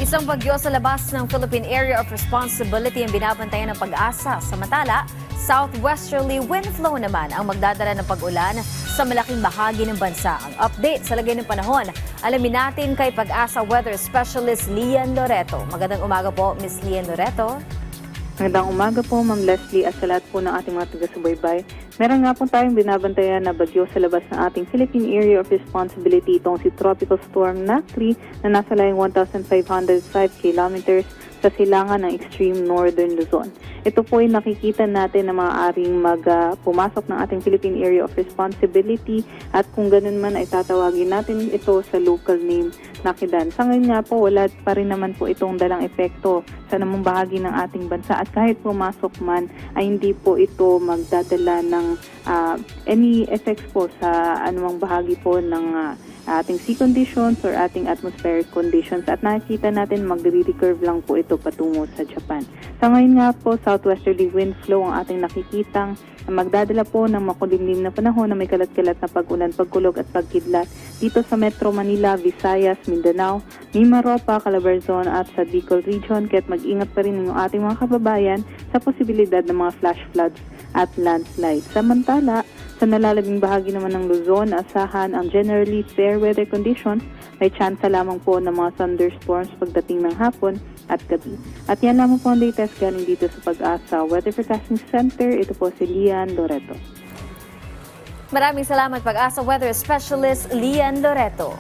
Isang bagyo sa labas ng Philippine Area of Responsibility ang binabantayan ng Pag-asa. Samantala, southwesterly wind flow naman ang magdadala ng pag-ulan sa malaking bahagi ng bansa. Ang update sa lagay ng panahon, alamin natin kay Pag-asa Weather Specialist Lian Loreto. Magandang umaga po, Ms. Lian Loreto. Magandang umaga po, Ma'am Leslie, at sa lahat po ng ating mga taga-subaybay. Meron nga po tayong binabantayan na bagyo sa labas ng ating Philippine Area of Responsibility, itong si Tropical Storm Nakri na nasa layong 1,505 kilometers sa silangan ng extreme northern Luzon. Ito po ay nakikita natin na maaaring pumasok ng ating Philippine Area of Responsibility at kung ganun man ay tatawagin natin ito sa local name Nakidan. Sa ngayon nga po, wala pa rin naman po itong dalang epekto sa namang bahagi ng ating bansa at kahit pumasok man ay hindi po ito magdadala ng any effects po sa anumang bahagi po ng ating sea conditions or ating atmospheric conditions at nakikita natin magre-recurve lang po ito patungo sa Japan. Sa ngayon nga po, southwesterly wind flow ang ating nakikitang magdadala po ng makulimlim na panahon na may kalat-kalat na pag-ulan, pagkulog at pagkidlat dito sa Metro Manila, Visayas, Mindanao, Mimaropa, Calabarzon at sa Bicol Region. Kaya't mag-ingat pa rin ng ating mga kababayan sa posibilidad ng mga flash floods at landslides. Samantala, sa nalalabing bahagi naman ng Luzon, asahan ang generally fair weather conditions. May tsansa lamang po ng mga thunderstorms pagdating ng hapon at gabi. At yan lamang po ang latest galing dito sa Pag-asa Weather Forecasting Center. Ito po si Lian Loreto. Maraming salamat Pag-asa Weather Specialist Lian Loreto.